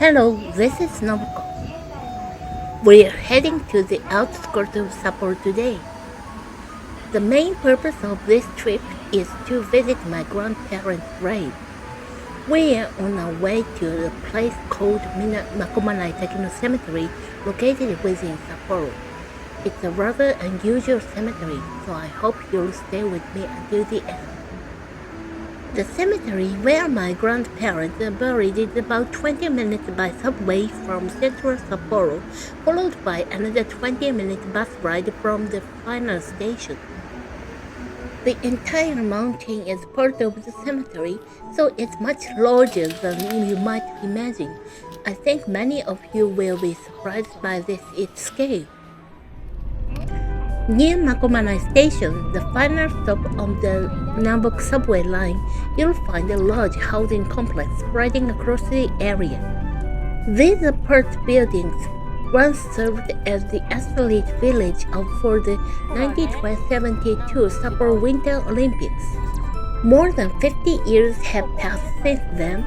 Hello, this is Nobuko. We're heading to the outskirts of Sapporo today. The main purpose of this trip is to visit my grandparents' grave. We're on our way to a place called Makomanai Takino Cemetery located within Sapporo. It's a rather unusual cemetery, so I hope you'll stay with me until the end. The cemetery where my grandparents are buried is about 20 minutes by subway from central Sapporo, followed by another 20-minute bus ride from the final station. The entire mountain is part of the cemetery, so it's much larger than you might imagine. I think many of you will be surprised by its scale. Near Makomanai Station, the final stop on the Namboku subway line, you'll find a large housing complex spreading across the area. These apart buildings once served as the athlete village for the 1972 Sapporo Winter Olympics. More than 50 years have passed since then,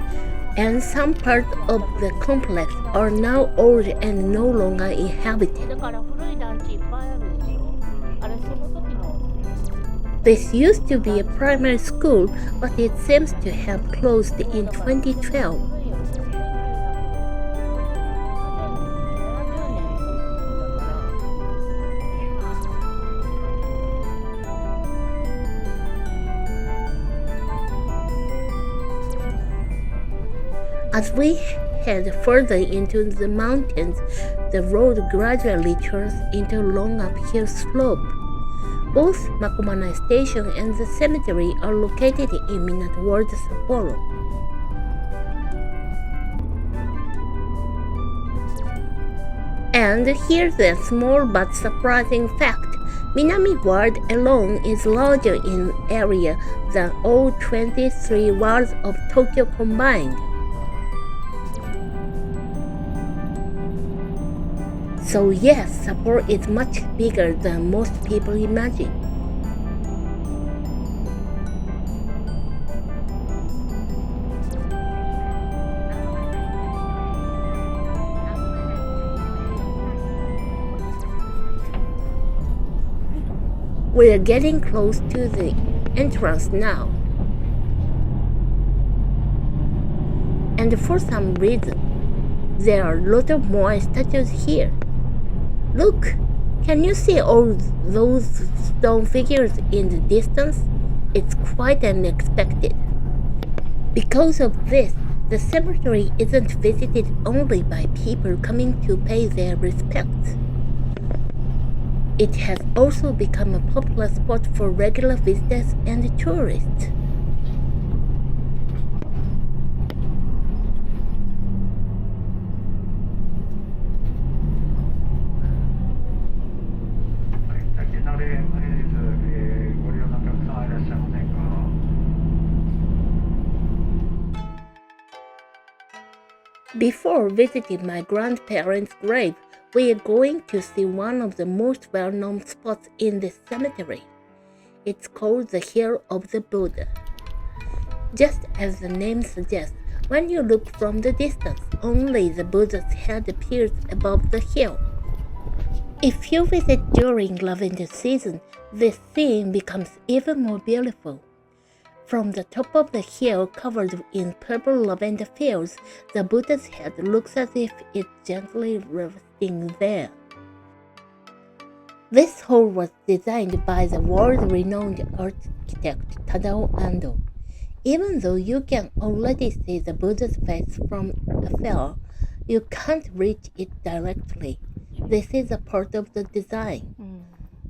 and some parts of the complex are now old and no longer inhabited. This used to be a primary school, but it seems to have closed in 2012. As we head further into the mountains, the road gradually turns into a long uphill slope. Both Makomanai Station and the cemetery are located in Minato Ward, Sapporo. And here's a small but surprising fact. Minami Ward alone is larger in area than all 23 wards of Tokyo combined. So yes, Sapporo is much bigger than most people imagine. We are getting close to the entrance now. And for some reason, there are a lot of Moai statues here. Look, can you see all those stone figures in the distance? It's quite unexpected. Because of this, the cemetery isn't visited only by people coming to pay their respects. It has also become a popular spot for regular visitors and tourists. Before visiting my grandparents' grave, we are going to see one of the most well-known spots in this cemetery. It's called the Hill of the Buddha. Just as the name suggests, when you look from the distance, only the Buddha's head appears above the hill. If you visit during lavender season, this scene becomes even more beautiful. From the top of the hill covered in purple lavender fields, the Buddha's head looks as if it's gently resting there. This hall was designed by the world-renowned architect Tadao Ando. Even though you can already see the Buddha's face from afar, you can't reach it directly. This is a part of the design.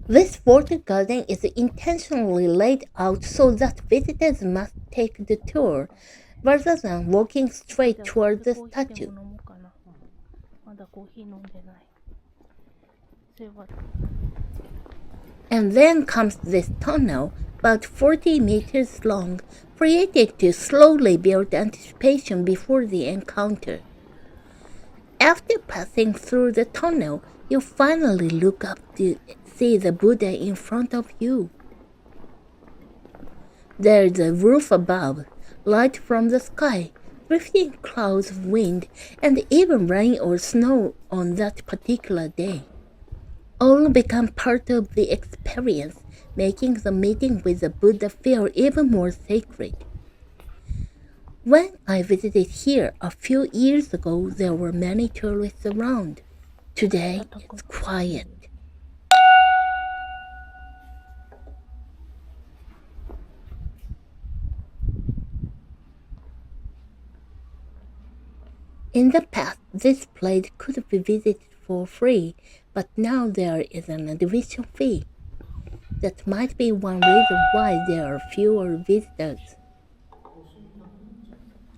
This water garden is intentionally laid out so that visitors must take the tour rather than walking straight toward the statue. And then comes this tunnel, about 40 meters long, created to slowly build anticipation before the encounter. After passing through the tunnel, you finally look up to see the Buddha in front of you. There's a roof above, light from the sky, drifting clouds of wind, and even rain or snow on that particular day. All become part of the experience, making the meeting with the Buddha feel even more sacred. When I visited here a few years ago, there were many tourists around. Today, it's quiet. In the past, this place could be visited for free, but now there is an admission fee. That might be one reason why there are fewer visitors.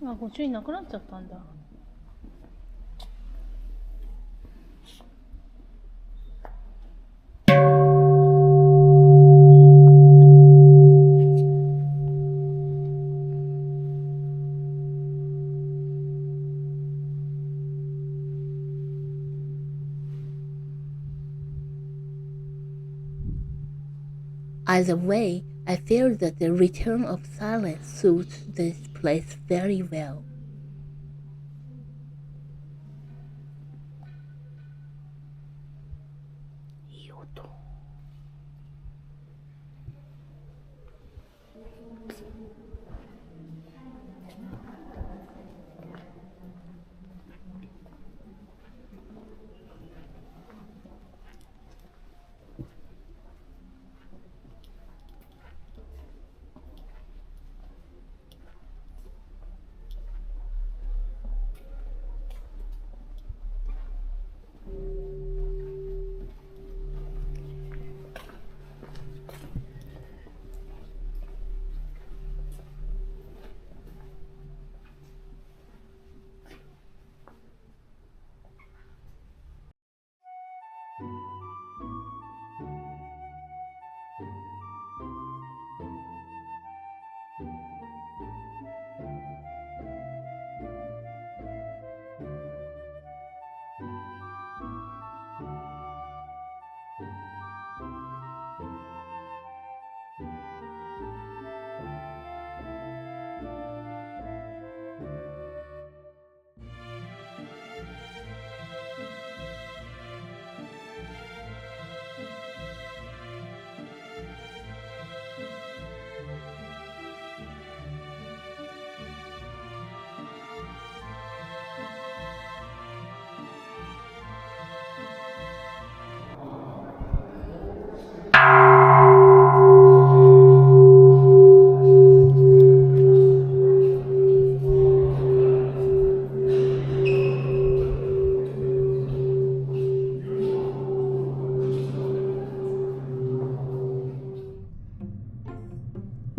あ、御朱印なくなっちゃったんだ。Either way, I feel that the return of silence suits this place very well.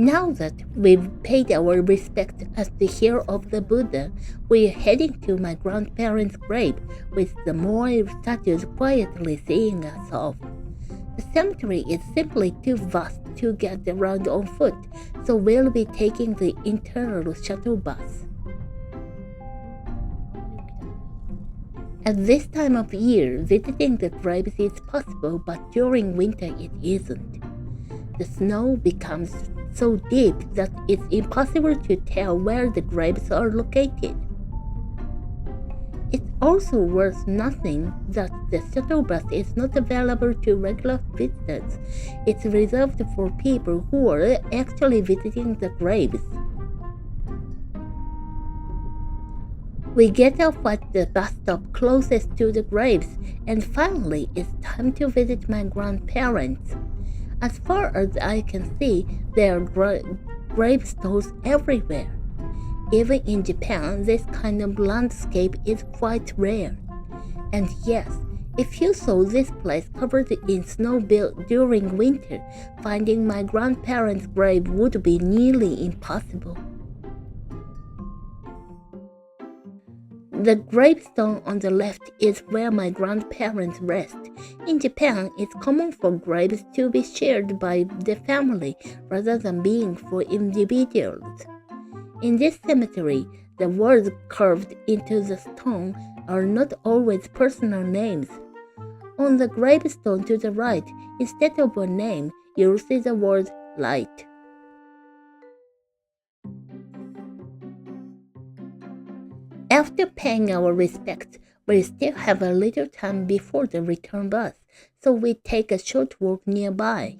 Now that we've paid our respect as the hero of the Buddha, we're heading to my grandparents' grave with the Moai statues quietly seeing us off. The cemetery is simply too vast to get around on foot, so we'll be taking the internal shuttle bus. At this time of year, visiting the graves is possible, but during winter it isn't. The snow becomes so deep that it's impossible to tell where the graves are located. It's also worth noting that the shuttle bus is not available to regular visitors. It's reserved for people who are actually visiting the graves. We get off at the bus stop closest to the graves, and finally it's time to visit my grandparents. As far as I can see, there are gravestones everywhere. Even in Japan, this kind of landscape is quite rare. And yes, if you saw this place covered in snow during winter, finding my grandparents' grave would be nearly impossible. The gravestone on the left is where my grandparents rest. In Japan, it's common for graves to be shared by the family rather than being for individuals. In this cemetery, the words carved into the stone are not always personal names. On the gravestone to the right, instead of a name, you'll see the word light. After paying our respects, we still have a little time before the return bus, so we take a short walk nearby.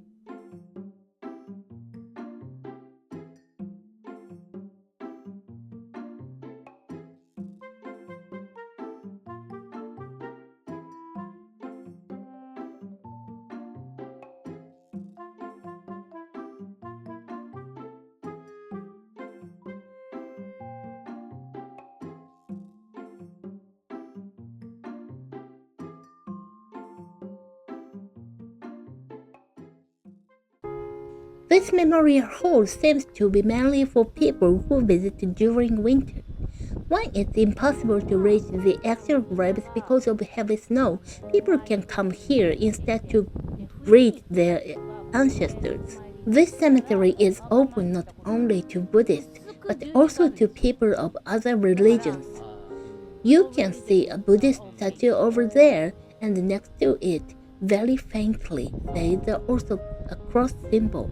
This memorial hall seems to be mainly for people who visit during winter. When it's impossible to reach the actual graves because of heavy snow, people can come here instead to greet their ancestors. This cemetery is open not only to Buddhists, but also to people of other religions. You can see a Buddhist statue over there, and next to it, very faintly, says also a cross symbol.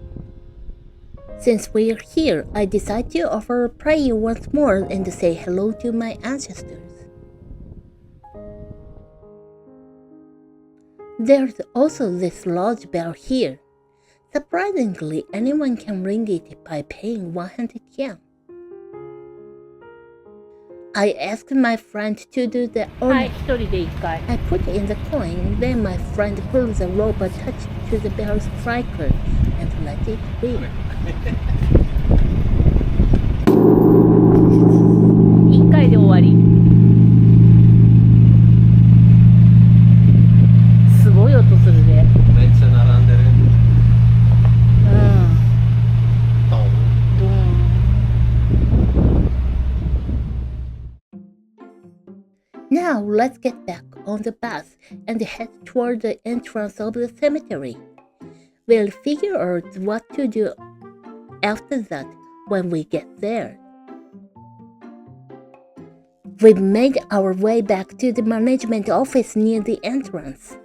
Since we're here, I decide to offer a prayer once more and say hello to my ancestors. There's also this lodge bell here. Surprisingly, anyone can ring it by paying 100 yen. I asked my friend to do the はい、 honor. 一人で一回。 I put in the coin, then my friend pulls the rope attached to the bell striker and let it ring. 一回で終わり。すごい音するね。めっちゃ並んでる。うん。ドン。ドン。Now let's get back on the bus and head toward the entrance of the cemetery. We'll figure out what to do after that when we get there. We've made our way back to the management office near the entrance.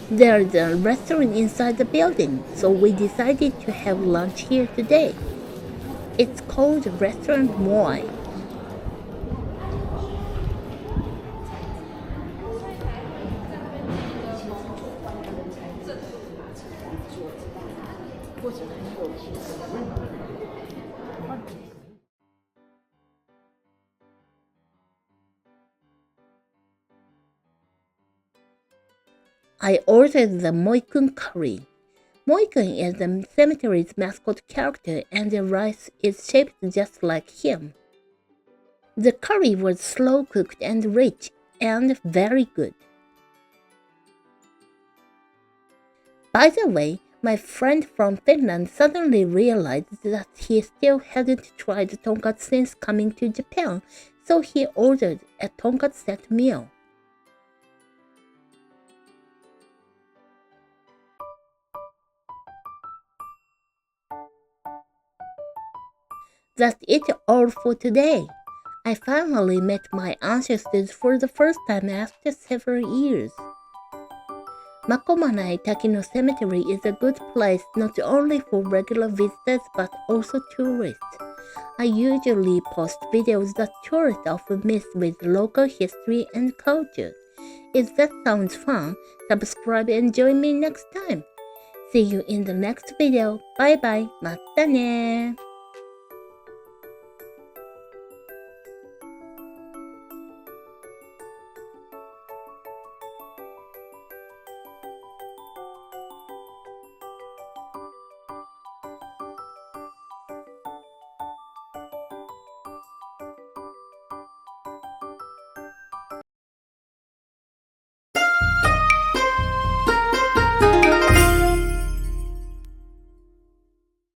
There's a restaurant inside the building, so we decided to have lunch here today. It's called Restaurant Moai. I ordered the Moikun curry. Moikun is the cemetery's mascot character and the rice is shaped just like him. The curry was slow cooked and rich and very good. By the way, my friend from Finland suddenly realized that he still hadn't tried tonkatsu since coming to Japan, so he ordered a tonkatsu set meal. That's it all for today. I finally met my ancestors for the first time after several years. Makomanai Takino Cemetery is a good place not only for regular visitors but also tourists. I usually post videos that tourists often miss with local history and culture. If that sounds fun, subscribe and join me next time. See you in the next video. Bye bye. またね